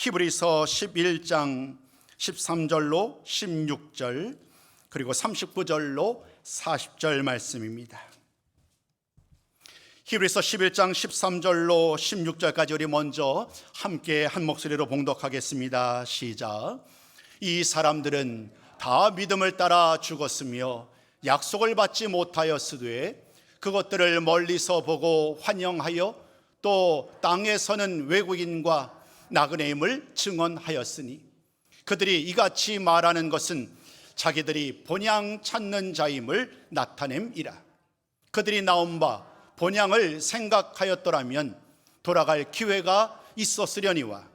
히브리서 11장 13절로 16절 그리고 39절로 40절 말씀입니다. 히브리서 11장 13절로 16절까지 우리 먼저 함께 한 목소리로 봉독하겠습니다. 시작. 이 사람들은 다 믿음을 따라 죽었으며 약속을 받지 못하였으되 그것들을 멀리서 보고 환영하여 또 땅에서는 외국인과 나그네임을 증언하였으니 그들이 이같이 말하는 것은 자기들이 본향 찾는 자임을 나타냄이라. 그들이 나온 바 본향을 생각하였더라면 돌아갈 기회가 있었으려니와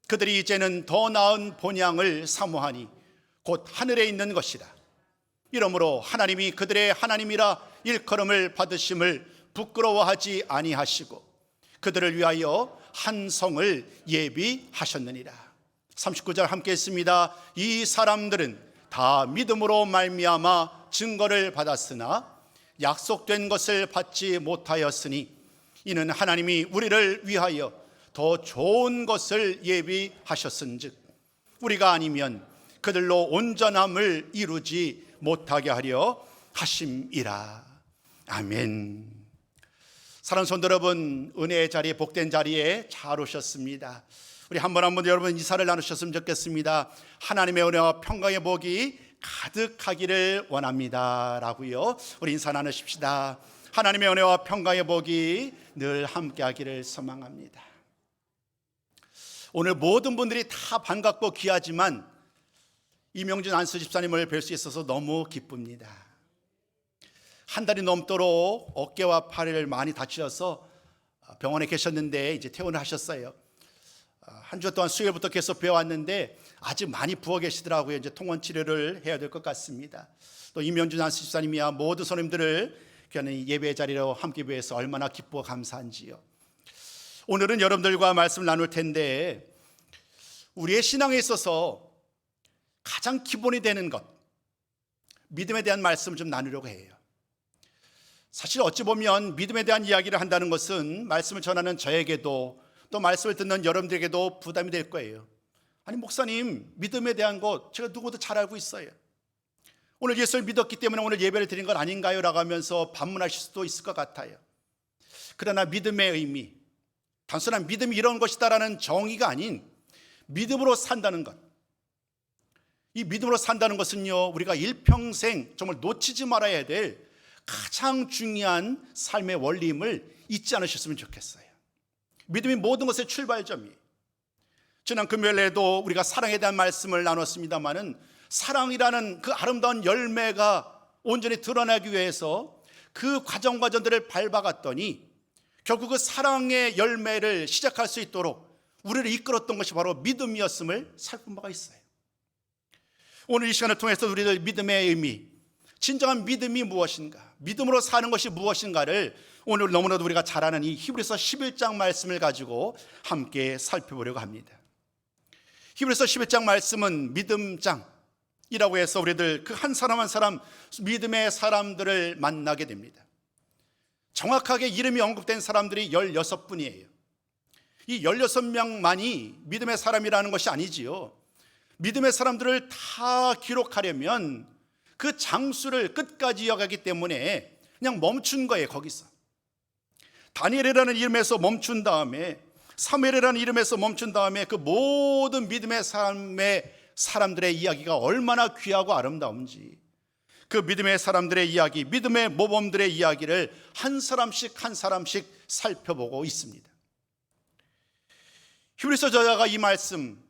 그들이 이제는 더 나은 본향을 사모하니 곧 하늘에 있는 것이라. 이러므로 하나님이 그들의 하나님이라 일컬음을 받으심을 부끄러워하지 아니하시고 그들을 위하여 한 성을 예비하셨느니라. 39절 함께 했습니다. 이 사람들은 다 믿음으로 말미암아 증거를 받았으나 약속된 것을 받지 못하였으니 이는 하나님이 우리를 위하여 더 좋은 것을 예비하셨은즉 우리가 아니면 그들로 온전함을 이루지 못하게 하려 하심이라. 아멘. 사랑하는 성도 여러분, 은혜의 자리에, 복된 자리에 잘 오셨습니다. 우리 한 번 한 번 여러분 인사를 나누셨으면 좋겠습니다. 하나님의 은혜와 평강의 복이 가득하기를 원합니다 라고요. 우리 인사 나누십시다. 하나님의 은혜와 평강의 복이 늘 함께하기를 소망합니다. 오늘 모든 분들이 다 반갑고 귀하지만 이명준 안수 집사님을 뵐 수 있어서 너무 기쁩니다. 한 달이 넘도록 어깨와 팔을 많이 다치셔서 병원에 계셨는데 이제 퇴원을 하셨어요. 한 주 동안 수요일부터 계속 배워왔는데 아직 많이 부어 계시더라고요. 이제 통원 치료를 해야 될 것 같습니다. 또 이명준 안수 집사님이야 모든 손님들을 귀한 예배 자리로 함께 배워서 얼마나 기쁘고 감사한지요. 오늘은 여러분들과 말씀을 나눌 텐데 우리의 신앙에 있어서 가장 기본이 되는 것, 믿음에 대한 말씀을 좀 나누려고 해요. 사실 어찌 보면 믿음에 대한 이야기를 한다는 것은 말씀을 전하는 저에게도 또 말씀을 듣는 여러분들에게도 부담이 될 거예요. 아니 목사님, 믿음에 대한 것 제가 누구도 잘 알고 있어요. 오늘 예수를 믿었기 때문에 오늘 예배를 드린 건 아닌가요? 라고 하면서 반문하실 수도 있을 것 같아요. 그러나 믿음의 의미, 단순한 믿음이 이런 것이다라는 정의가 아닌 믿음으로 산다는 것, 이 믿음으로 산다는 것은요 우리가 일평생 정말 놓치지 말아야 될 가장 중요한 삶의 원리임을 잊지 않으셨으면 좋겠어요. 믿음이 모든 것의 출발점이에요. 지난 금요일에도 우리가 사랑에 대한 말씀을 나눴습니다마는 사랑이라는 그 아름다운 열매가 온전히 드러나기 위해서 그 과정들을 밟아갔더니 결국 그 사랑의 열매를 시작할 수 있도록 우리를 이끌었던 것이 바로 믿음이었음을 살핀 바가 있어요. 오늘 이 시간을 통해서 우리들 믿음의 의미, 진정한 믿음이 무엇인가, 믿음으로 사는 것이 무엇인가를 오늘 너무나도 우리가 잘 아는 이 히브리서 11장 말씀을 가지고 함께 살펴보려고 합니다. 히브리서 11장 말씀은 믿음장이라고 해서 우리들 그 한 사람 한 사람 믿음의 사람들을 만나게 됩니다. 정확하게 이름이 언급된 사람들이 16분이에요. 이 16명만이 믿음의 사람이라는 것이 아니지요. 믿음의 사람들을 다 기록하려면 그 장수를 끝까지 이어가기 때문에 그냥 멈춘 거예요. 거기서 다니엘이라는 이름에서 멈춘 다음에 사무엘이라는 이름에서 멈춘 다음에 그 모든 믿음의 삶의 사람들의 이야기가 얼마나 귀하고 아름다운지 그 믿음의 사람들의 이야기, 믿음의 모범들의 이야기를 한 사람씩 한 사람씩 살펴보고 있습니다. 히브리서 저자가 이 말씀,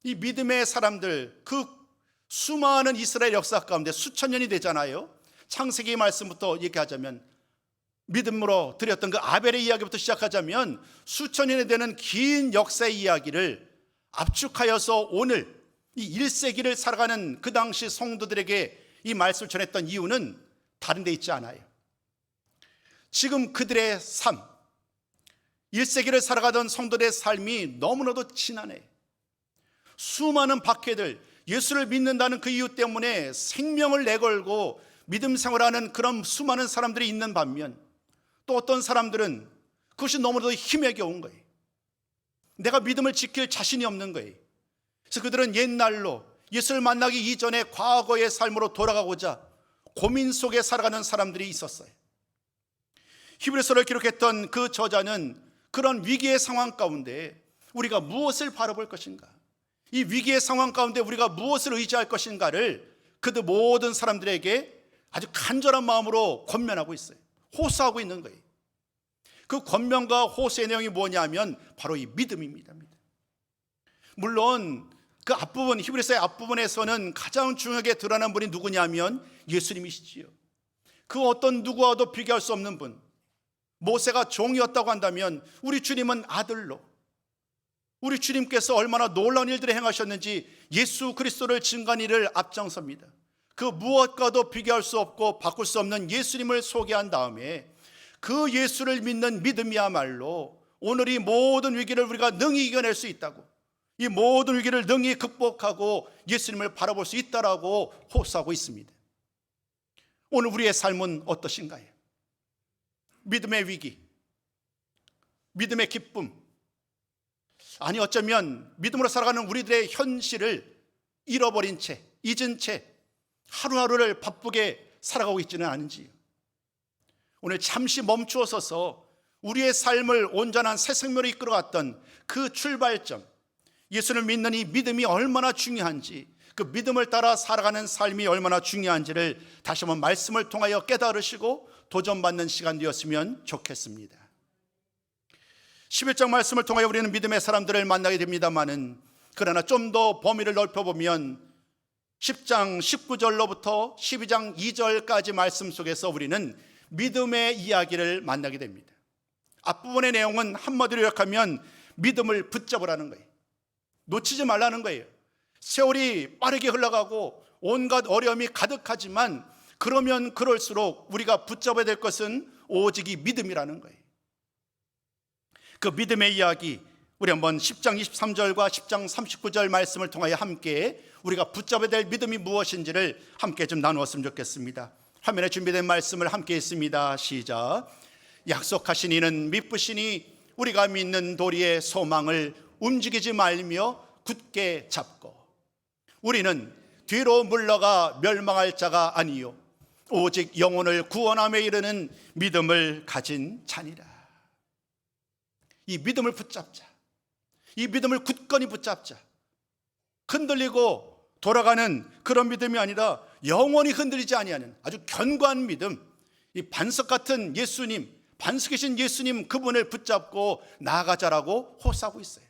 이 믿음의 사람들, 그 수많은 이스라엘 역사 가운데 수천 년이 되잖아요. 창세기 말씀부터 얘기하자면 믿음으로 드렸던 그 아벨의 이야기부터 시작하자면 수천 년이 되는 긴 역사의 이야기를 압축하여서 오늘 이 1세기를 살아가는 그 당시 성도들에게 이 말씀을 전했던 이유는 다른 데 있지 않아요. 지금 그들의 삶, 1세기를 살아가던 성도들의 삶이 너무나도 지난해 수많은 박해들, 예수를 믿는다는 그 이유 때문에 생명을 내걸고 믿음 생활하는 그런 수많은 사람들이 있는 반면 또 어떤 사람들은 그것이 너무나도 힘에 겨운 거예요. 내가 믿음을 지킬 자신이 없는 거예요. 그래서 그들은 옛날로 예수를 만나기 이전에 과거의 삶으로 돌아가고자 고민 속에 살아가는 사람들이 있었어요. 히브리서를 기록했던 그 저자는 그런 위기의 상황 가운데 우리가 무엇을 바라볼 것인가, 이 위기의 상황 가운데 우리가 무엇을 의지할 것인가를 그들 모든 사람들에게 아주 간절한 마음으로 권면하고 있어요. 호소하고 있는 거예요. 그 권면과 호소의 내용이 뭐냐면 바로 이 믿음입니다. 물론 그 앞부분, 히브리서의 앞부분에서는 가장 중요하게 드러난 분이 누구냐면 예수님이시지요. 그 어떤 누구와도 비교할 수 없는 분, 모세가 종이었다고 한다면 우리 주님은 아들로, 우리 주님께서 얼마나 놀라운 일들을 행하셨는지 예수 그리스도를 증거한 일을 앞장섭니다. 그 무엇과도 비교할 수 없고 바꿀 수 없는 예수님을 소개한 다음에 그 예수를 믿는 믿음이야말로 오늘 이 모든 위기를 우리가 능히 이겨낼 수 있다고, 이 모든 위기를 능히 극복하고 예수님을 바라볼 수 있다라고 호소하고 있습니다. 오늘 우리의 삶은 어떠신가요? 믿음의 위기, 믿음의 기쁨, 아니 어쩌면 믿음으로 살아가는 우리들의 현실을 잃어버린 채, 잊은 채 하루하루를 바쁘게 살아가고 있지는 않은지요. 오늘 잠시 멈추어 서서 우리의 삶을 온전한 새 생명으로 이끌어갔던 그 출발점, 예수를 믿는 이 믿음이 얼마나 중요한지, 그 믿음을 따라 살아가는 삶이 얼마나 중요한지를 다시 한번 말씀을 통하여 깨달으시고 도전받는 시간 되었으면 좋겠습니다. 11장 말씀을 통하여 우리는 믿음의 사람들을 만나게 됩니다마는, 그러나 좀 더 범위를 넓혀보면 10장 19절로부터 12장 2절까지 말씀 속에서 우리는 믿음의 이야기를 만나게 됩니다. 앞부분의 내용은 한마디로 요약하면 믿음을 붙잡으라는 거예요. 놓치지 말라는 거예요. 세월이 빠르게 흘러가고 온갖 어려움이 가득하지만 그러면 그럴수록 우리가 붙잡아야 될 것은 오직 이 믿음이라는 거예요. 그 믿음의 이야기, 우리 한번 10장 23절과 10장 39절 말씀을 통하여 함께 우리가 붙잡아야 될 믿음이 무엇인지를 함께 좀 나누었으면 좋겠습니다. 화면에 준비된 말씀을 함께 읽습니다. 시작. 약속하신 이는 미쁘시니 우리가 믿는 도리의 소망을 움직이지 말며 굳게 잡고, 우리는 뒤로 물러가 멸망할 자가 아니요 오직 영혼을 구원함에 이르는 믿음을 가진 자니라. 이 믿음을 붙잡자. 이 믿음을 굳건히 붙잡자. 흔들리고 돌아가는 그런 믿음이 아니라 영원히 흔들리지 아니하는 아주 견고한 믿음, 이 반석 같은 예수님, 반석이신 예수님 그분을 붙잡고 나아가자라고 호소하고 있어요.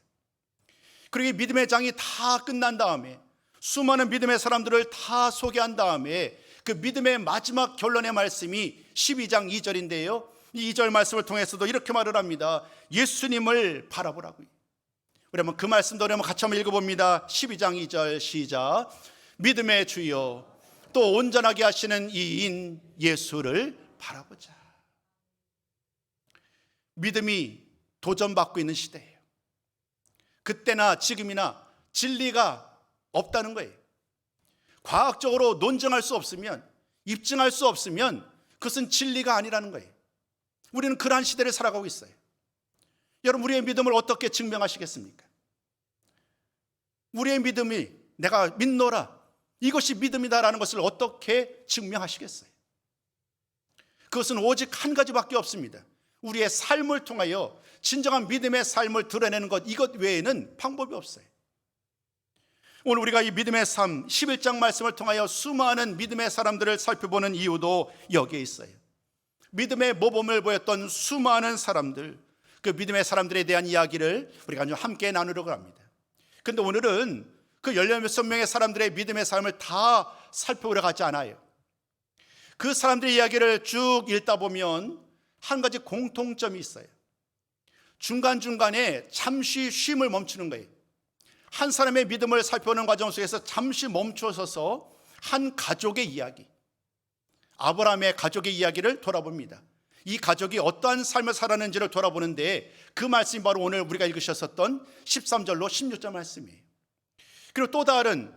그리고 이 믿음의 장이 다 끝난 다음에 수많은 믿음의 사람들을 다 소개한 다음에 그 믿음의 마지막 결론의 말씀이 12장 2절인데요. 이 2절 말씀을 통해서도 이렇게 말을 합니다. 예수님을 바라보라고요. 우리 한번 그 말씀도 한번 같이 한번 읽어봅니다. 12장 2절 시작. 믿음의 주여 또 온전하게 하시는 이인 예수를 바라보자. 믿음이 도전받고 있는 시대예요. 그때나 지금이나 진리가 없다는 거예요. 과학적으로 논증할 수 없으면, 입증할 수 없으면 그것은 진리가 아니라는 거예요. 우리는 그러한 시대를 살아가고 있어요. 여러분, 우리의 믿음을 어떻게 증명하시겠습니까? 우리의 믿음이 내가 믿노라, 이것이 믿음이다라는 것을 어떻게 증명하시겠어요? 그것은 오직 한 가지밖에 없습니다. 우리의 삶을 통하여 진정한 믿음의 삶을 드러내는 것, 이것 외에는 방법이 없어요. 오늘 우리가 이 믿음의 삶 11장 말씀을 통하여 수많은 믿음의 사람들을 살펴보는 이유도 여기에 있어요. 믿음의 모범을 보였던 수많은 사람들, 그 믿음의 사람들에 대한 이야기를 우리가 함께 나누려고 합니다. 그런데 오늘은 그 16명의 사람들의 믿음의 삶을 다 살펴보려 하지 않아요. 그 사람들의 이야기를 쭉 읽다 보면 한 가지 공통점이 있어요. 중간중간에 잠시 쉼을 멈추는 거예요. 한 사람의 믿음을 살펴보는 과정 속에서 잠시 멈춰서서 한 가족의 이야기, 아브라함의 가족의 이야기를 돌아봅니다. 이 가족이 어떠한 삶을 살았는지를 돌아보는데 그 말씀이 바로 오늘 우리가 읽으셨었던 13절로 16절 말씀이에요. 그리고 또 다른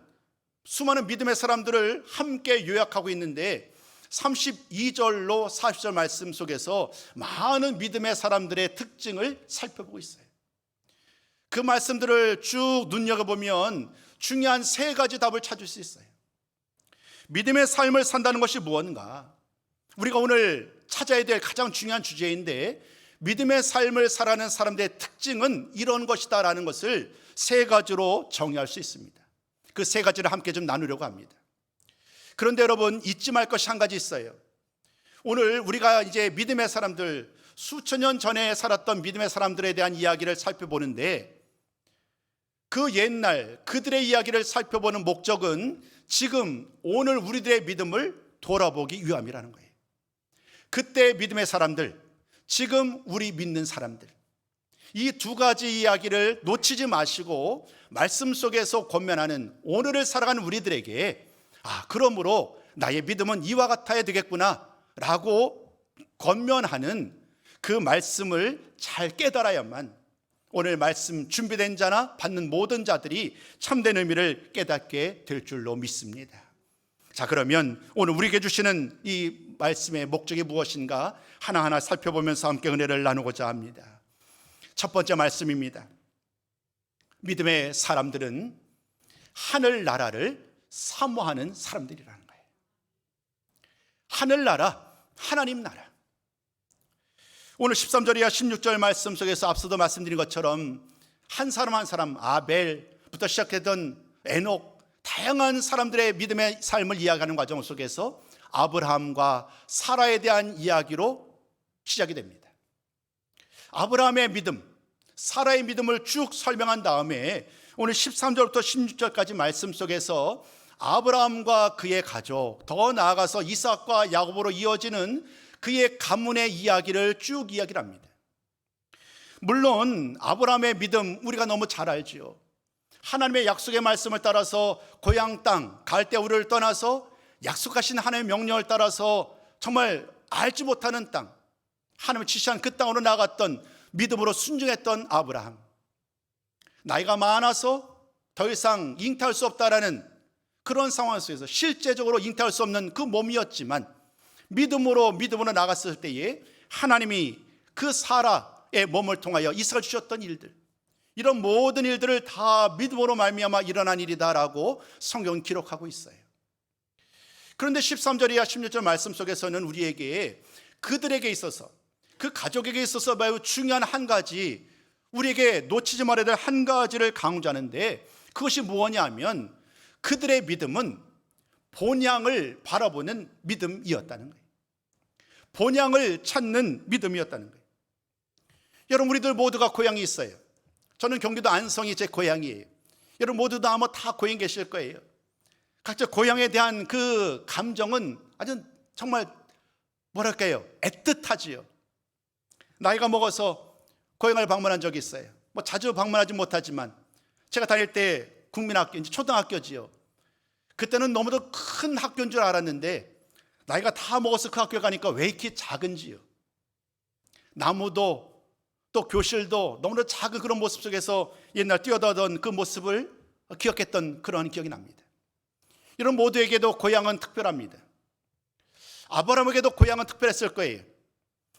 수많은 믿음의 사람들을 함께 요약하고 있는데 32절로 40절 말씀 속에서 많은 믿음의 사람들의 특징을 살펴보고 있어요. 그 말씀들을 쭉 눈여겨보면 중요한 세 가지 답을 찾을 수 있어요. 믿음의 삶을 산다는 것이 무엇인가? 우리가 오늘 찾아야 될 가장 중요한 주제인데, 믿음의 삶을 살아가는 사람들의 특징은 이런 것이다라는 것을 세 가지로 정의할 수 있습니다. 그 세 가지를 함께 좀 나누려고 합니다. 그런데 여러분, 잊지 말 것이 한 가지 있어요. 오늘 우리가 이제 믿음의 사람들, 수천 년 전에 살았던 믿음의 사람들에 대한 이야기를 살펴보는데, 그 옛날 그들의 이야기를 살펴보는 목적은 지금 오늘 우리들의 믿음을 돌아보기 위함이라는 거예요. 그때 믿음의 사람들, 지금 우리 믿는 사람들, 이 두 가지 이야기를 놓치지 마시고 말씀 속에서 권면하는 오늘을 살아가는 우리들에게, 그러므로 나의 믿음은 이와 같아야 되겠구나 라고 권면하는 그 말씀을 잘 깨달아야만 오늘 말씀 준비된 자나 받는 모든 자들이 참된 의미를 깨닫게 될 줄로 믿습니다. 자, 그러면 오늘 우리에게 주시는 이 말씀의 목적이 무엇인가 하나하나 살펴보면서 함께 은혜를 나누고자 합니다. 첫 번째 말씀입니다. 믿음의 사람들은 하늘나라를 사모하는 사람들이라는 거예요. 하늘나라, 하나님 나라. 오늘 13절 이하 16절 말씀 속에서 앞서도 말씀드린 것처럼 한 사람 한 사람, 아벨부터 시작했던 에녹, 다양한 사람들의 믿음의 삶을 이야기하는 과정 속에서 아브라함과 사라에 대한 이야기로 시작이 됩니다. 아브라함의 믿음, 사라의 믿음을 쭉 설명한 다음에 오늘 13절부터 16절까지 말씀 속에서 아브라함과 그의 가족, 더 나아가서 이삭과 야곱으로 이어지는 그의 가문의 이야기를 쭉 이야기를 합니다. 물론 아브라함의 믿음 우리가 너무 잘 알지요. 하나님의 약속의 말씀을 따라서 고향 땅 갈대우를 떠나서 약속하신 하나님의 명령을 따라서 정말 알지 못하는 땅, 하나님을 지시한 그 땅으로 나갔던 믿음으로 순종했던 아브라함, 나이가 많아서 더 이상 잉태할 수 없다라는 그런 상황 속에서 실제적으로 잉태할 수 없는 그 몸이었지만 믿음으로 나갔을 때에 하나님이 그 사라의 몸을 통하여 이삭을 주셨던 일들, 이런 모든 일들을 다 믿음으로 말미암아 일어난 일이다라고 성경은 기록하고 있어요. 그런데 13절 이하 16절 말씀 속에서는 우리에게 그들에게 있어서, 그 가족에게 있어서 매우 중요한 한 가지, 우리에게 놓치지 말아야 될 한 가지를 강조하는데, 그것이 무엇냐 하면 그들의 믿음은 본향을 바라보는 믿음이었다는 거예요. 본향을 찾는 믿음이었다는 거예요. 여러분, 우리들 모두가 고향이 있어요. 저는 경기도 안성이 제 고향이에요. 여러분 모두도 아마 다 고향 계실 거예요. 각자 고향에 대한 그 감정은 아주 정말 뭐랄까요, 애틋하지요. 나이가 먹어서 고향을 방문한 적이 있어요. 뭐 자주 방문하지 못하지만 제가 다닐 때 국민학교, 이제 초등학교지요. 그때는 너무도 큰 학교인 줄 알았는데 나이가 다 먹어서 그 학교 가니까 왜 이렇게 작은지요. 나무도 또 교실도 너무나 작은 그런 모습 속에서 옛날 뛰어다던 그 모습을 기억했던 그런 기억이 납니다. 이런 모두에게도 고향은 특별합니다. 아브라함에게도 고향은 특별했을 거예요.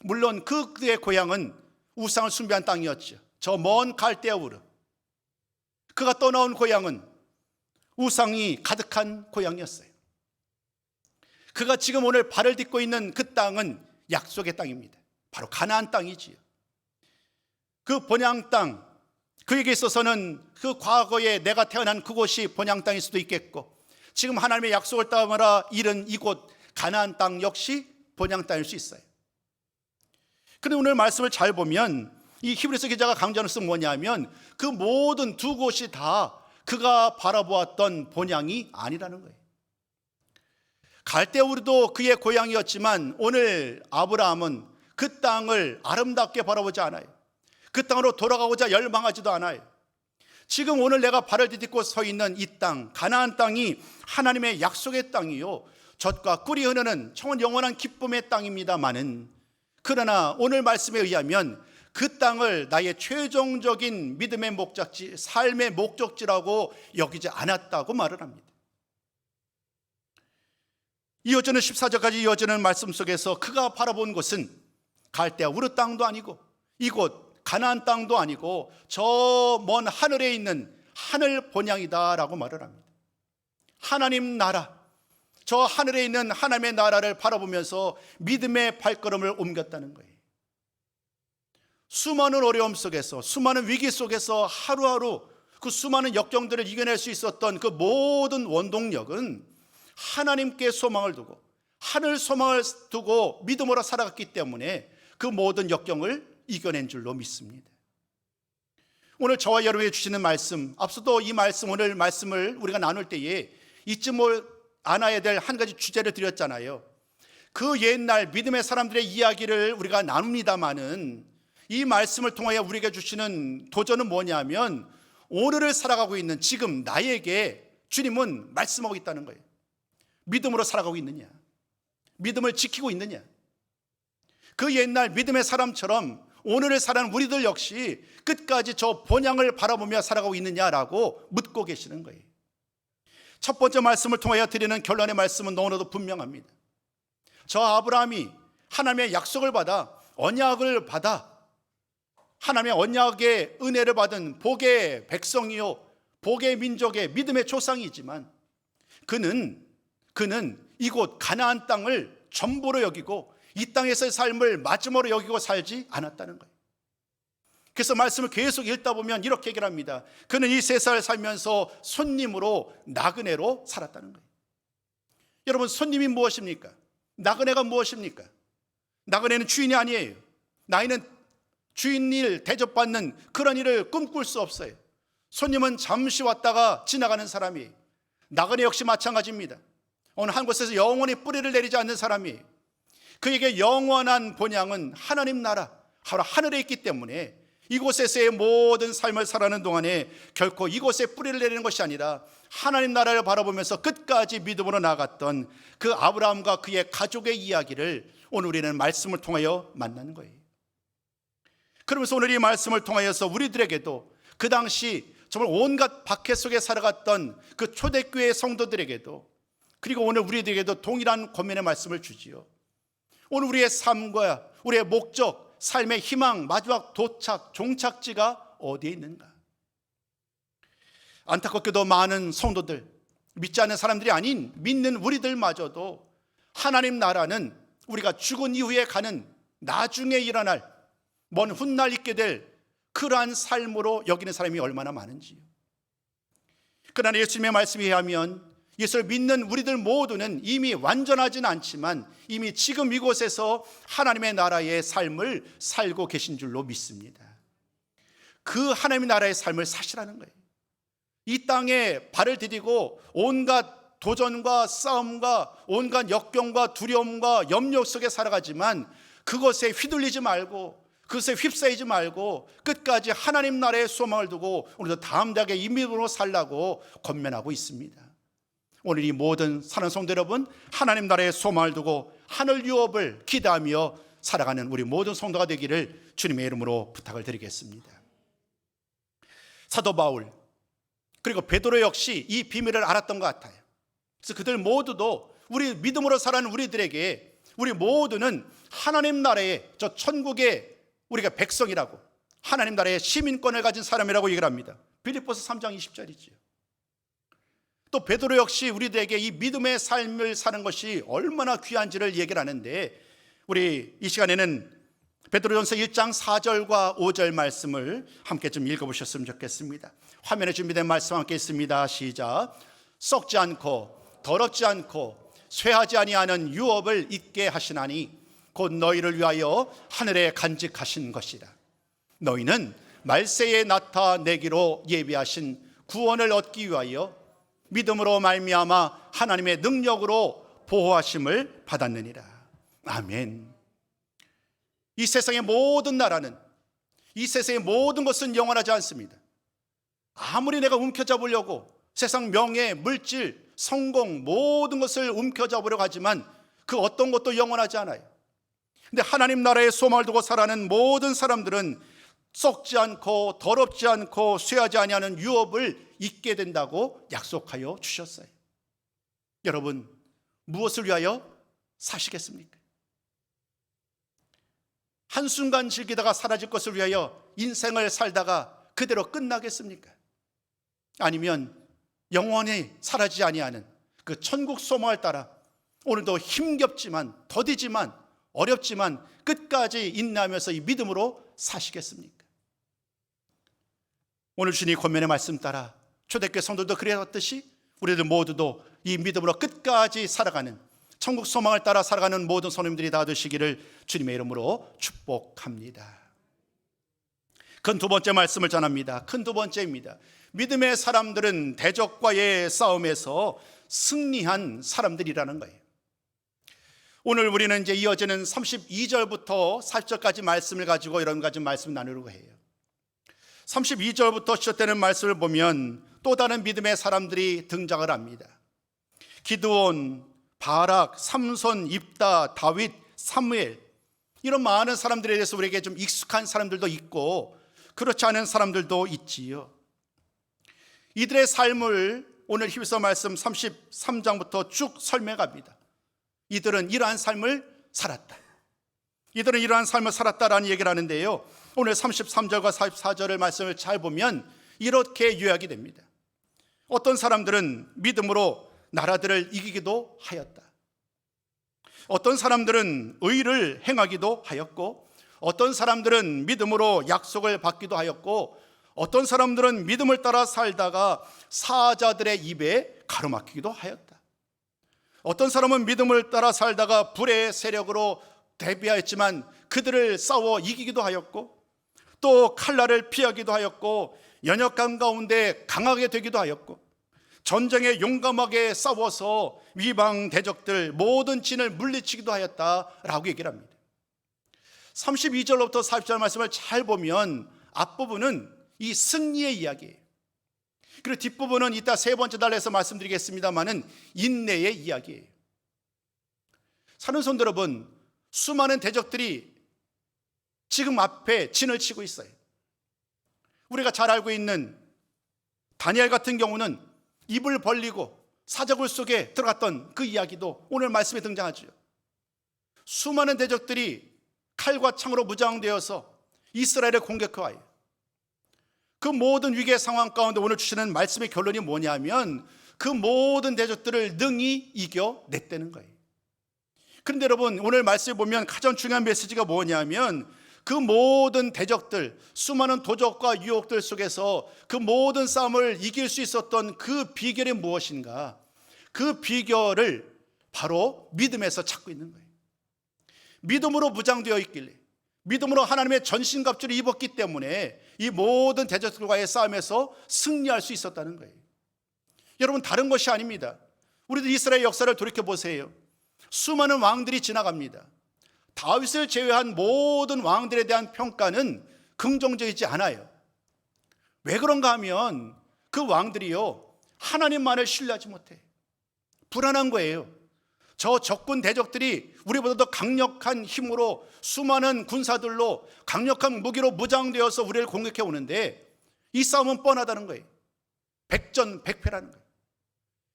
물론 그의 고향은 우상을 숭배한 땅이었죠. 저 먼 갈대아 우르. 그가 떠나온 고향은 우상이 가득한 고향이었어요. 그가 지금 오늘 발을 딛고 있는 그 땅은 약속의 땅입니다. 바로 가나안 땅이지요. 그 본향 땅, 그에게 있어서는 그 과거에 내가 태어난 그곳이 본향 땅일 수도 있겠고, 지금 하나님의 약속을 따라 이른 이곳 가나안 땅 역시 본향 땅일 수 있어요. 그런데 오늘 말씀을 잘 보면 이 히브리서 기자가 강조하는 것은 뭐냐면 그 모든 두 곳이 다 그가 바라보았던 본향이 아니라는 거예요. 갈대우르도 그의 고향이었지만 오늘 아브라함은 그 땅을 아름답게 바라보지 않아요. 그 땅으로 돌아가고자 열망하지도 않아요. 지금 오늘 내가 발을 디딛고 서 있는 이 땅, 가나안 땅이 하나님의 약속의 땅이요, 젖과 꿀이 흐르는 영원한 기쁨의 땅입니다마는, 그러나 오늘 말씀에 의하면 그 땅을 나의 최종적인 믿음의 목적지, 삶의 목적지라고 여기지 않았다고 말을 합니다. 이어지는 14절까지 이어지는 말씀 속에서 그가 바라본 곳은 갈대아 우르 땅도 아니고 이곳 가나안 땅도 아니고 저 먼 하늘에 있는 하늘 본향이다라고 말을 합니다. 하나님 나라, 저 하늘에 있는 하나님의 나라를 바라보면서 믿음의 발걸음을 옮겼다는 거예요. 수많은 어려움 속에서, 수많은 위기 속에서 하루하루 그 수많은 역경들을 이겨낼 수 있었던 그 모든 원동력은 하나님께 소망을 두고, 하늘 소망을 두고 믿음으로 살아갔기 때문에 그 모든 역경을 이겨낸 줄로 믿습니다. 오늘 저와 여러분이 주시는 말씀, 앞서도 이 말씀, 오늘 말씀을 우리가 나눌 때에 잊지 않아야 될 한 가지 주제를 드렸잖아요. 그 옛날 믿음의 사람들의 이야기를 우리가 나눕니다마는 이 말씀을 통하여 우리에게 주시는 도전은 뭐냐면, 오늘을 살아가고 있는 지금 나에게 주님은 말씀하고 있다는 거예요. 믿음으로 살아가고 있느냐, 믿음을 지키고 있느냐. 그 옛날 믿음의 사람처럼 오늘을 살아가는 우리들 역시 끝까지 저 본향을 바라보며 살아가고 있느냐라고 묻고 계시는 거예요. 첫 번째 말씀을 통하여 드리는 결론의 말씀은 너무나도 분명합니다. 저 아브라함이 하나님의 약속을 받아, 언약을 받아 하나님의 언약의 은혜를 받은 복의 백성이요 복의 민족의 믿음의 조상이지만 그는 이곳 가나안 땅을 전부로 여기고 이 땅에서의 삶을 마지막으로 여기고 살지 않았다는 거예요. 그래서 말씀을 계속 읽다 보면 이렇게 얘기를 합니다. 그는 이 세상을 살면서 손님으로 나그네로 살았다는 거예요. 여러분, 손님이 무엇입니까? 나그네가 무엇입니까? 나그네는 주인이 아니에요. 나이는 주인 일 대접받는 그런 일을 꿈꿀 수 없어요. 손님은 잠시 왔다가 지나가는 사람이에요. 나그네 역시 마찬가지입니다. 어느 한 곳에서 영원히 뿌리를 내리지 않는 사람이에요. 그에게 영원한 본향은 하나님 나라, 하늘에 있기 때문에 이곳에서의 모든 삶을 살아가는 동안에 결코 이곳에 뿌리를 내리는 것이 아니라 하나님 나라를 바라보면서 끝까지 믿음으로 나아갔던 그 아브라함과 그의 가족의 이야기를 오늘 우리는 말씀을 통하여 만나는 거예요. 그러면서 오늘 이 말씀을 통하여서 우리들에게도 그 당시 정말 온갖 박해 속에 살아갔던 그 초대교회 성도들에게도, 그리고 오늘 우리들에게도 동일한 권면의 말씀을 주지요. 오늘 우리의 삶과 우리의 목적, 삶의 희망, 마지막 도착, 종착지가 어디에 있는가? 안타깝게도 많은 성도들, 믿지 않는 사람들이 아닌 믿는 우리들마저도 하나님 나라는 우리가 죽은 이후에 가는, 나중에 일어날, 먼 훗날 있게 될 그러한 삶으로 여기는 사람이 얼마나 많은지요. 그러나 예수님의 말씀에 의하면 예수를 믿는 우리들 모두는 이미 완전하진 않지만 이미 지금 이곳에서 하나님의 나라의 삶을 살고 계신 줄로 믿습니다. 그 하나님의 나라의 삶을 사시라는 거예요. 이 땅에 발을 디디고 온갖 도전과 싸움과 온갖 역경과 두려움과 염려 속에 살아가지만 그것에 휘둘리지 말고, 그것에 휩싸이지 말고 끝까지 하나님 나라의 소망을 두고 우리도 담대하게 이 믿음으로 살라고 권면하고 있습니다. 오늘 이 모든 사는 성도 여러분, 하나님 나라의 소망을 두고 하늘 유업을 기대하며 살아가는 우리 모든 성도가 되기를 주님의 이름으로 부탁을 드리겠습니다. 사도 바울 그리고 베드로 역시 이 비밀을 알았던 것 같아요. 그래서 그들 모두도 우리 믿음으로 살아가는 우리들에게 우리 모두는 하나님 나라의 저 천국의 우리가 백성이라고, 하나님 나라의 시민권을 가진 사람이라고 얘기를 합니다. 빌립보서 3장 20절이지요. 또 베드로 역시 우리들에게 이 믿음의 삶을 사는 것이 얼마나 귀한지를 얘기를 하는데, 우리 이 시간에는 베드로전서 1장 4절과 5절 말씀을 함께 좀 읽어보셨으면 좋겠습니다. 화면에 준비된 말씀 함께 있습니다. 시작. 썩지 않고 더럽지 않고 쇠하지 아니하는 유업을 잊게 하시나니 곧 너희를 위하여 하늘에 간직하신 것이라. 너희는 말세에 나타내기로 예비하신 구원을 얻기 위하여 믿음으로 말미암아 하나님의 능력으로 보호하심을 받았느니라. 아멘. 이 세상의 모든 나라는, 이 세상의 모든 것은 영원하지 않습니다. 아무리 내가 움켜잡으려고 세상 명예, 물질, 성공 모든 것을 움켜잡으려고 하지만 그 어떤 것도 영원하지 않아요. 근데 하나님 나라의 소망을 두고 살아가는 모든 사람들은 썩지 않고 더럽지 않고 쇠하지 아니하는 유업을 잊게 된다고 약속하여 주셨어요. 여러분, 무엇을 위하여 사시겠습니까? 한순간 즐기다가 사라질 것을 위하여 인생을 살다가 그대로 끝나겠습니까? 아니면 영원히 사라지지 아니하는 그 천국 소망을 따라 오늘도 힘겹지만 더디지만 어렵지만 끝까지 인내하면서 이 믿음으로 사시겠습니까? 오늘 주님 권면의 말씀 따라 초대교회 성도도 그래왔듯이 우리들 모두도 이 믿음으로 끝까지 살아가는 천국 소망을 따라 살아가는 모든 성도님들이 다 되시기를 주님의 이름으로 축복합니다. 큰 두 번째 말씀을 전합니다. 큰 두 번째입니다. 믿음의 사람들은 대적과의 싸움에서 승리한 사람들이라는 거예요. 오늘 우리는 이제 이어지는 32절부터 40절까지 말씀을 가지고 이런 가지 말씀을 나누려고 해요. 32절부터 시작되는 말씀을 보면 또 다른 믿음의 사람들이 등장을 합니다. 기드온, 바락, 삼손, 입다, 다윗, 사무엘, 이런 많은 사람들에 대해서 우리에게 좀 익숙한 사람들도 있고 그렇지 않은 사람들도 있지요. 이들의 삶을 오늘 히브리서 말씀 33장부터 쭉 설명합니다. 이들은 이러한 삶을 살았다. 이들은 이러한 삶을 살았다라는 얘기를 하는데요, 오늘 33절과 44절의 말씀을 잘 보면 이렇게 요약이 됩니다. 어떤 사람들은 믿음으로 나라들을 이기기도 하였다. 어떤 사람들은 의를 행하기도 하였고, 어떤 사람들은 믿음으로 약속을 받기도 하였고, 어떤 사람들은 믿음을 따라 살다가 사자들의 입에 가로막히기도 하였다. 어떤 사람은 믿음을 따라 살다가 불의 세력으로 대비하였지만 그들을 싸워 이기기도 하였고, 또 칼날을 피하기도 하였고, 연약한 가운데 강하게 되기도 하였고, 전쟁에 용감하게 싸워서 위방 대적들 모든 진을 물리치기도 하였다라고 얘기를 합니다. 32절로부터 40절 말씀을 잘 보면 앞부분은 이 승리의 이야기예요. 그리고 뒷부분은 이따 세 번째 달에서 말씀드리겠습니다만은 인내의 이야기예요. 사는 성도 여러분, 수많은 대적들이 지금 앞에 진을 치고 있어요. 우리가 잘 알고 있는 다니엘 같은 경우는 입을 벌리고 사자굴 속에 들어갔던 그 이야기도 오늘 말씀에 등장하죠. 수많은 대적들이 칼과 창으로 무장되어서 이스라엘을 공격해와요. 그 모든 위기의 상황 가운데 오늘 주시는 말씀의 결론이 뭐냐면 그 모든 대적들을 능히 이겨냈다는 거예요. 그런데 여러분, 오늘 말씀에 보면 가장 중요한 메시지가 뭐냐면 그 모든 대적들, 수많은 도적과 유혹들 속에서 그 모든 싸움을 이길 수 있었던 그 비결이 무엇인가? 그 비결을 바로 믿음에서 찾고 있는 거예요. 믿음으로 무장되어 있길래, 믿음으로 하나님의 전신갑주를 입었기 때문에 이 모든 대적들과의 싸움에서 승리할 수 있었다는 거예요. 여러분, 다른 것이 아닙니다. 우리들 이스라엘 역사를 돌이켜보세요. 수많은 왕들이 지나갑니다. 다윗을 제외한 모든 왕들에 대한 평가는 긍정적이지 않아요. 왜 그런가 하면 그 왕들이요, 하나님만을 신뢰하지 못해. 불안한 거예요. 저 적군 대적들이 우리보다 더 강력한 힘으로 수많은 군사들로 강력한 무기로 무장되어서 우리를 공격해 오는데 이 싸움은 뻔하다는 거예요. 백전백패라는 거예요.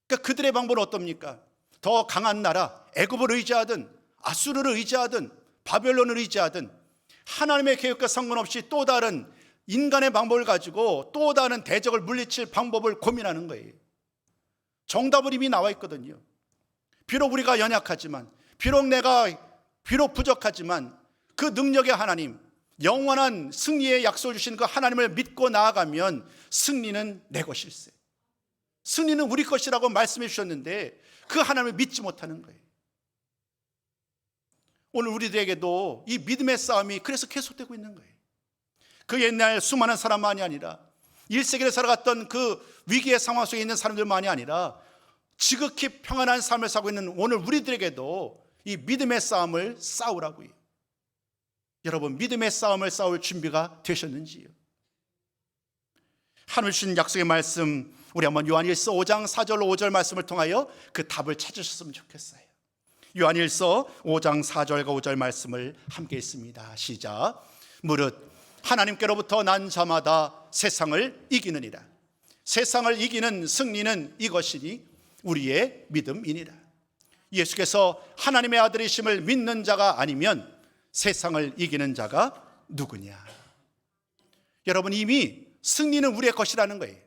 그러니까 그들의 방법은 어떻습니까? 더 강한 나라, 애굽을 의지하든 아수르를 의지하든 바벨론을 의지하든 하나님의 계획과 상관없이 또 다른 인간의 방법을 가지고 또 다른 대적을 물리칠 방법을 고민하는 거예요. 정답은 이미 나와 있거든요. 비록 우리가 연약하지만, 비록 부족하지만 그 능력의 하나님, 영원한 승리의 약속을 주신 그 하나님을 믿고 나아가면 승리는 내 것일세. 승리는 우리 것이라고 말씀해 주셨는데 그 하나님을 믿지 못하는 거예요. 오늘 우리들에게도 이 믿음의 싸움이 그래서 계속되고 있는 거예요. 그 옛날 수많은 사람만이 아니라 1세기를 살아갔던 그 위기의 상황 속에 있는 사람들만이 아니라 지극히 평안한 삶을 살고 있는 오늘 우리들에게도 이 믿음의 싸움을 싸우라고요. 여러분, 믿음의 싸움을 싸울 준비가 되셨는지요? 하늘 주신 약속의 말씀, 우리 한번 요한일서 5장 4절로 5절 말씀을 통하여 그 답을 찾으셨으면 좋겠어요. 요한일서 5장 4절과 5절 말씀을 함께 읽습니다. 시작. 무릇 하나님께로부터 난 자마다 세상을 이기느니라. 세상을 이기는 승리는 이것이니 우리의 믿음이니라. 예수께서 하나님의 아들이심을 믿는 자가 아니면 세상을 이기는 자가 누구냐? 여러분, 이미 승리는 우리의 것이라는 거예요.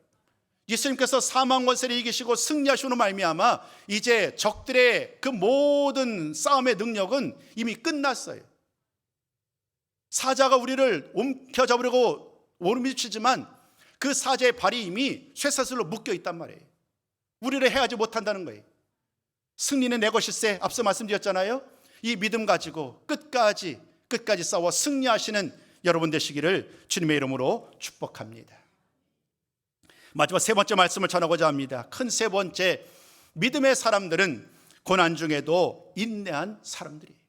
예수님께서 사망 권세를 이기시고 승리하시는 말미암아 이제 적들의 그 모든 싸움의 능력은 이미 끝났어요. 사자가 우리를 옮겨잡으려고 오르미치지만 그 사자의 발이 이미 쇠사슬로 묶여 있단 말이에요. 우리를 해하지 못한다는 거예요. 승리는 내 것일세, 앞서 말씀드렸잖아요. 이 믿음 가지고 끝까지 싸워 승리하시는 여러분 되시기를 주님의 이름으로 축복합니다. 마지막 세 번째 말씀을 전하고자 합니다. 큰 세 번째, 믿음의 사람들은 고난 중에도 인내한 사람들이에요.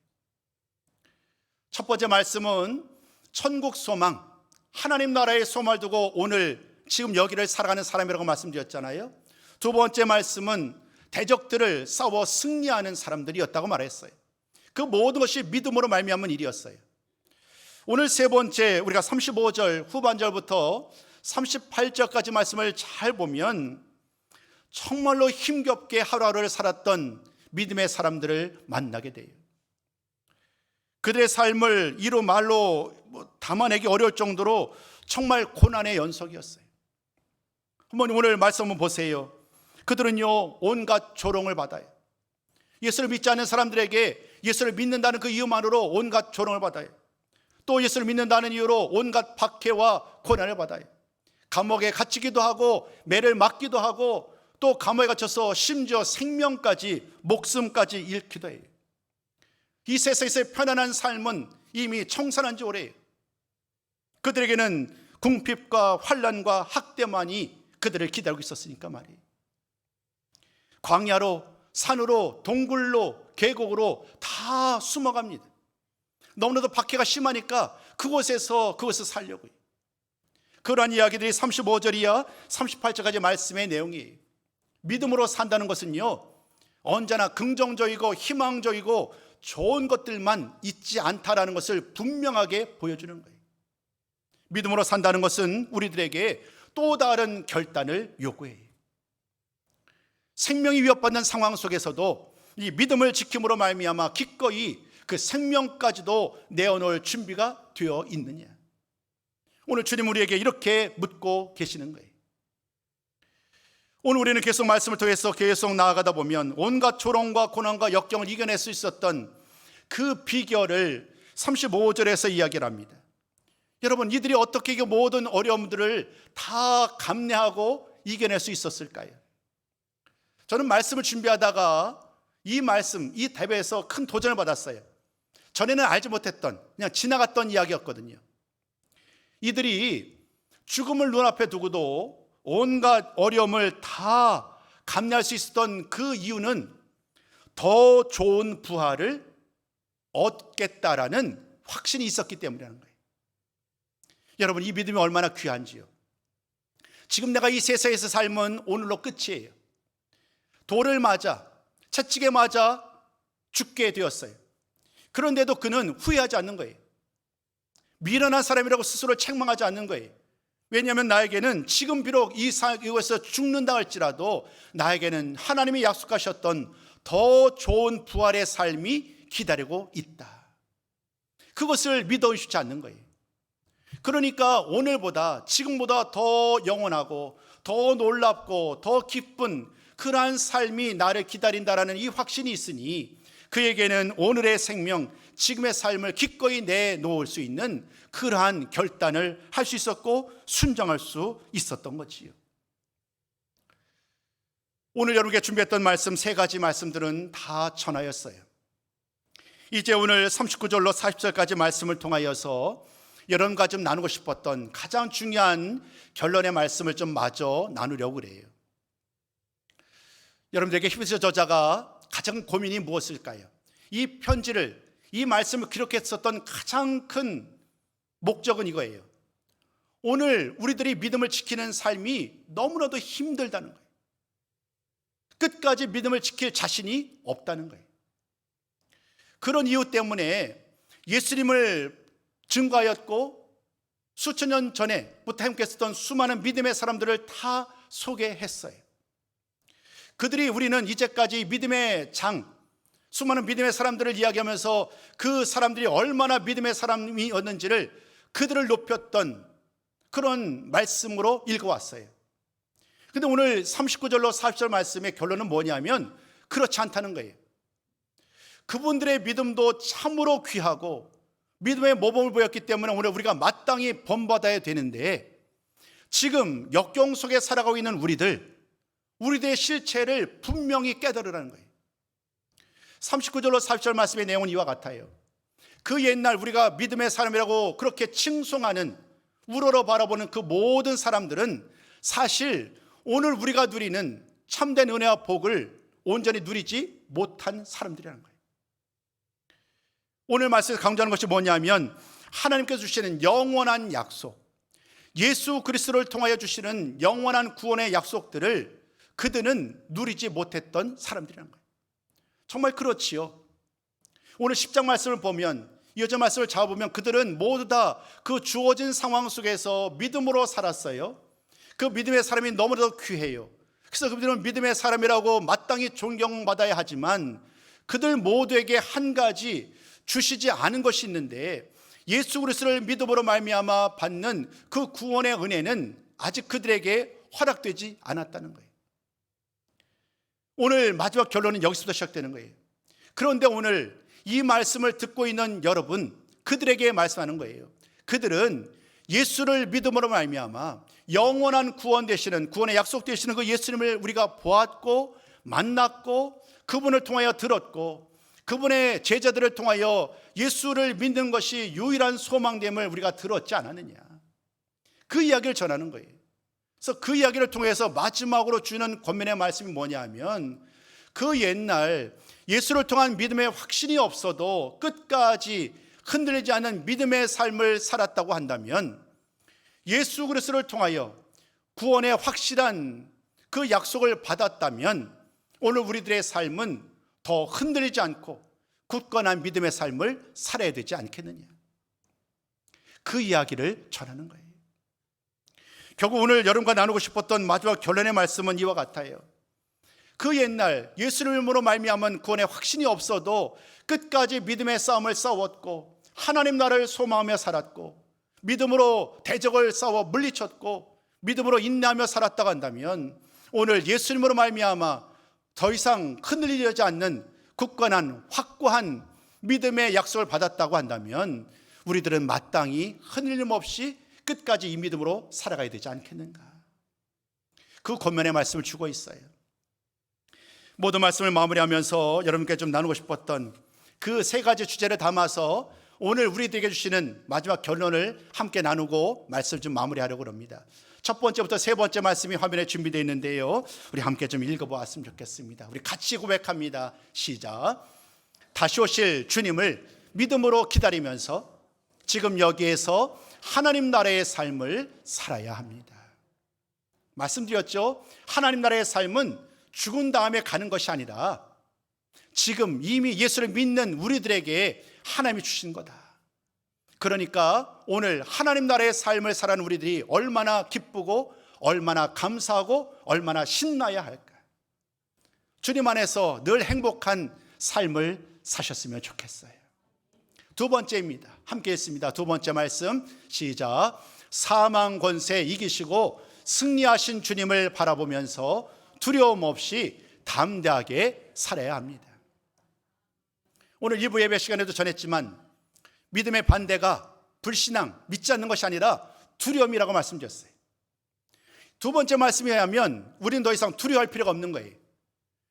첫 번째 말씀은 천국 소망, 하나님 나라의 소망을 두고 오늘 지금 여기를 살아가는 사람이라고 말씀드렸잖아요. 두 번째 말씀은 대적들을 싸워 승리하는 사람들이었다고 말했어요. 그 모든 것이 믿음으로 말미암은 일이었어요. 오늘 세 번째, 우리가 35절 후반절부터 38절까지 말씀을 잘 보면 정말로 힘겹게 하루하루를 살았던 믿음의 사람들을 만나게 돼요. 그들의 삶을 이루 말로 담아내기 어려울 정도로 정말 고난의 연속이었어요. 한번 오늘 말씀 한번 보세요. 그들은요, 온갖 조롱을 받아요. 예수를 믿지 않는 사람들에게 예수를 믿는다는 그 이유만으로 온갖 조롱을 받아요. 또 예수를 믿는다는 이유로 온갖 박해와 고난을 받아요. 감옥에 갇히기도 하고 매를 맞기도 하고 또 감옥에 갇혀서 심지어 생명까지, 목숨까지 잃기도 해요. 이 세상에서의 편안한 삶은 이미 청산한 지 오래예요. 그들에게는 궁핍과 환난과 학대만이 그들을 기다리고 있었으니까 말이에요. 광야로, 산으로, 동굴로, 계곡으로 다 숨어갑니다. 너무나도 박해가 심하니까 그곳을 살려고요. 그러한 이야기들이 35절 이하 38절까지 말씀의 내용이에요. 믿음으로 산다는 것은요, 언제나 긍정적이고 희망적이고 좋은 것들만 있지 않다라는 것을 분명하게 보여주는 거예요. 믿음으로 산다는 것은 우리들에게 또 다른 결단을 요구해요. 생명이 위협받는 상황 속에서도 이 믿음을 지킴으로 말미암아 기꺼이 그 생명까지도 내어놓을 준비가 되어 있느냐. 오늘 주님 우리에게 이렇게 묻고 계시는 거예요. 오늘 우리는 계속 말씀을 통해서 계속 나아가다 보면 온갖 조롱과 고난과 역경을 이겨낼 수 있었던 그 비결을 35절에서 이야기를 합니다. 여러분, 이들이 어떻게 이 모든 어려움들을 다 감내하고 이겨낼 수 있었을까요? 저는 말씀을 준비하다가 이 말씀, 이 대회에서 큰 도전을 받았어요. 전에는 알지 못했던, 그냥 지나갔던 이야기였거든요. 이들이 죽음을 눈앞에 두고도 온갖 어려움을 다 감내할 수 있었던 그 이유는 더 좋은 부활을 얻겠다라는 확신이 있었기 때문이라는 거예요. 여러분, 이 믿음이 얼마나 귀한지요. 지금 내가 이 세상에서 삶은 오늘로 끝이에요. 돌을 맞아, 채찍에 맞아 죽게 되었어요. 그런데도 그는 후회하지 않는 거예요. 미련한 사람이라고 스스로 책망하지 않는 거예요. 왜냐하면 나에게는 지금 비록 이곳에서 죽는다 할지라도 나에게는 하나님이 약속하셨던 더 좋은 부활의 삶이 기다리고 있다. 그것을 믿어 의심치 않는 거예요. 그러니까 오늘보다, 지금보다 더 영원하고 더 놀랍고 더 기쁜 그러한 삶이 나를 기다린다라는 이 확신이 있으니 그에게는 오늘의 생명, 지금의 삶을 기꺼이 내놓을 수 있는 그러한 결단을 할 수 있었고 순종할 수 있었던 거지요. 오늘 여러분께 준비했던 말씀 세 가지 말씀들은 다 전하였어요. 이제 오늘 39절로 40절까지 말씀을 통하여서 여러분과 좀 나누고 싶었던 가장 중요한 결론의 말씀을 좀 마저 나누려고 그래요. 여러분들에게 히브리서 저자가 가장 고민이 무엇일까요? 이 편지를, 이 말씀을 기록했었던 가장 큰 목적은 이거예요. 오늘 우리들이 믿음을 지키는 삶이 너무나도 힘들다는 거예요. 끝까지 믿음을 지킬 자신이 없다는 거예요. 그런 이유 때문에 예수님을 증거하였고 수천 년 전에부터 함께했었던 수많은 믿음의 사람들을 다 소개했어요. 그들이 우리는 이제까지 믿음의 장, 수많은 믿음의 사람들을 이야기하면서 그 사람들이 얼마나 믿음의 사람이었는지를 그들을 높였던 그런 말씀으로 읽어왔어요. 근데 오늘 39절로 40절 말씀의 결론은 뭐냐면 그렇지 않다는 거예요. 그분들의 믿음도 참으로 귀하고 믿음의 모범을 보였기 때문에 오늘 우리가 마땅히 본받아야 되는데, 지금 역경 속에 살아가고 있는 우리들의 실체를 분명히 깨달으라는 거예요. 39절로 40절 말씀의 내용은 이와 같아요. 그 옛날 우리가 믿음의 사람이라고 그렇게 칭송하는, 우러러 바라보는 그 모든 사람들은 사실 오늘 우리가 누리는 참된 은혜와 복을 온전히 누리지 못한 사람들이라는 거예요. 오늘 말씀에서 강조하는 것이 뭐냐면 하나님께서 주시는 영원한 약속, 예수 그리스도를 통하여 주시는 영원한 구원의 약속들을 그들은 누리지 못했던 사람들이라는 거예요. 정말 그렇지요. 오늘 10장 말씀을 보면, 이어져 말씀을 잡아보면 그들은 모두 다 그 주어진 상황 속에서 믿음으로 살았어요. 그 믿음의 사람이 너무나도 귀해요. 그래서 그들은 믿음의 사람이라고 마땅히 존경받아야 하지만 그들 모두에게 한 가지 주시지 않은 것이 있는데, 예수 그리스도를 믿음으로 말미암아 받는 그 구원의 은혜는 아직 그들에게 허락되지 않았다는 거예요. 오늘 마지막 결론은 여기서부터 시작되는 거예요. 그런데 오늘 이 말씀을 듣고 있는 여러분, 그들에게 말씀하는 거예요. 그들은 예수를 믿음으로 말미암아 영원한 구원 되시는, 구원의 약속 되시는 그 예수님을 우리가 보았고 만났고 그분을 통하여 들었고 그분의 제자들을 통하여 예수를 믿는 것이 유일한 소망됨을 우리가 들었지 않았느냐, 그 이야기를 전하는 거예요. 그래서 그 이야기를 통해서 마지막으로 주는 권면의 말씀이 뭐냐 하면, 그 옛날 예수를 통한 믿음의 확신이 없어도 끝까지 흔들리지 않는 믿음의 삶을 살았다고 한다면, 예수 그리스도를 통하여 구원의 확실한 그 약속을 받았다면 오늘 우리들의 삶은 더 흔들리지 않고 굳건한 믿음의 삶을 살아야 되지 않겠느냐, 그 이야기를 전하는 거예요. 결국 오늘 여러분과 나누고 싶었던 마지막 결론의 말씀은 이와 같아요. 그 옛날 예수님으로 말미암은 구원의 확신이 없어도 끝까지 믿음의 싸움을 싸웠고 하나님 나라를 소망하며 살았고 믿음으로 대적을 싸워 물리쳤고 믿음으로 인내하며 살았다고 한다면, 오늘 예수님으로 말미암아 더 이상 흔들리지 않는 굳건한 확고한 믿음의 약속을 받았다고 한다면 우리들은 마땅히 흔들림 없이 끝까지 이 믿음으로 살아가야 되지 않겠는가, 그 권면의 말씀을 주고 있어요. 모든 말씀을 마무리하면서 여러분께 좀 나누고 싶었던 그 세 가지 주제를 담아서 오늘 우리들에게 주시는 마지막 결론을 함께 나누고 말씀을 좀 마무리하려고 합니다. 첫 번째부터 세 번째 말씀이 화면에 준비되어 있는데요, 우리 함께 좀 읽어보았으면 좋겠습니다. 우리 같이 고백합니다. 시작. 다시 오실 주님을 믿음으로 기다리면서 지금 여기에서 하나님 나라의 삶을 살아야 합니다. 말씀드렸죠. 하나님 나라의 삶은 죽은 다음에 가는 것이 아니라 지금 이미 예수를 믿는 우리들에게 하나님이 주신 거다. 그러니까 오늘 하나님 나라의 삶을 살아가는 우리들이 얼마나 기쁘고 얼마나 감사하고 얼마나 신나야 할까. 주님 안에서 늘 행복한 삶을 사셨으면 좋겠어요. 두 번째입니다. 함께 했습니다. 두 번째 말씀 시작. 사망 권세 이기시고 승리하신 주님을 바라보면서 두려움 없이 담대하게 살아야 합니다. 오늘 일부 예배 시간에도 전했지만 믿음의 반대가 불신앙, 믿지 않는 것이 아니라 두려움이라고 말씀드렸어요. 두 번째 말씀에 의하면 우리는 더 이상 두려워할 필요가 없는 거예요.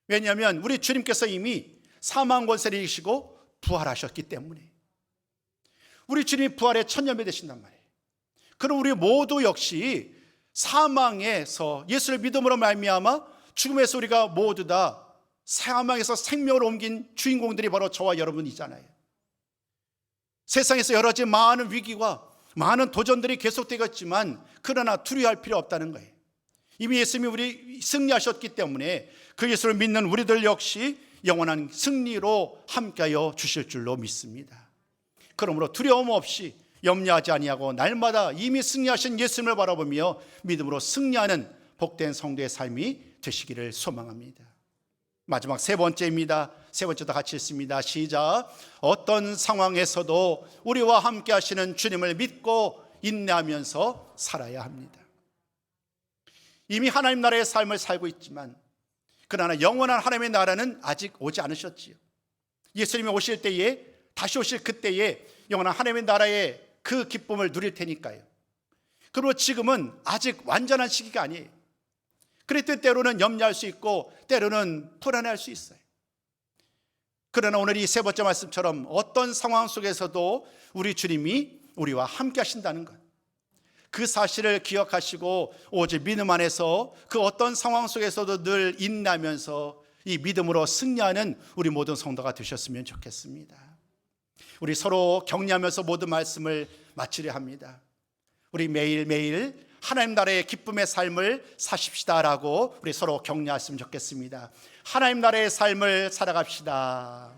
왜냐하면 우리 주님께서 이미 사망 권세를 이기시고 부활하셨기 때문에. 우리 주님이 부활의 첫 열매 되신단 말이에요. 그럼 우리 모두 역시 사망에서 예수를 믿음으로 말미암아 죽음에서 우리가 모두 다 사망에서 생명으로 옮긴 주인공들이 바로 저와 여러분이잖아요. 세상에서 여러 가지 많은 위기와 많은 도전들이 계속되겠지만 그러나 두려워할 필요 없다는 거예요. 이미 예수님이 우리 승리하셨기 때문에 그 예수를 믿는 우리들 역시 영원한 승리로 함께하여 주실 줄로 믿습니다. 그러므로 두려움 없이 염려하지 아니하고 날마다 이미 승리하신 예수님을 바라보며 믿음으로 승리하는 복된 성도의 삶이 되시기를 소망합니다. 마지막 세 번째입니다. 세 번째도 같이 읽습니다. 시작. 어떤 상황에서도 우리와 함께 하시는 주님을 믿고 인내하면서 살아야 합니다. 이미 하나님 나라의 삶을 살고 있지만 그러나 영원한 하나님의 나라는 아직 오지 않으셨지요. 예수님이 오실 때에, 다시 오실 그때에 영원한 하나님의 나라의 그 기쁨을 누릴 테니까요. 그리고 지금은 아직 완전한 시기가 아니에요. 그랬을 때로는 염려할 수 있고 때로는 불안해할 수 있어요. 그러나 오늘 이 세 번째 말씀처럼 어떤 상황 속에서도 우리 주님이 우리와 함께 하신다는 것, 그 사실을 기억하시고 오직 믿음 안에서 그 어떤 상황 속에서도 늘 인내하면서 이 믿음으로 승리하는 우리 모든 성도가 되셨으면 좋겠습니다. 우리 서로 격려하면서 모든 말씀을 마치려 합니다. 우리 매일매일 하나님 나라의 기쁨의 삶을 사십시다라고 우리 서로 격려했으면 좋겠습니다. 하나님 나라의 삶을 살아갑시다.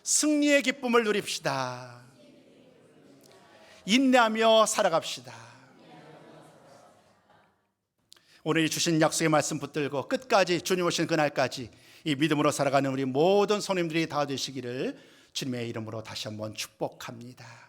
승리의 기쁨을 누립시다. 인내하며 살아갑시다. 오늘 주신 약속의 말씀 붙들고 끝까지 주님 오시는 그날까지 이 믿음으로 살아가는 우리 모든 성님들이 다 되시기를 주님의 이름으로 다시 한번 축복합니다.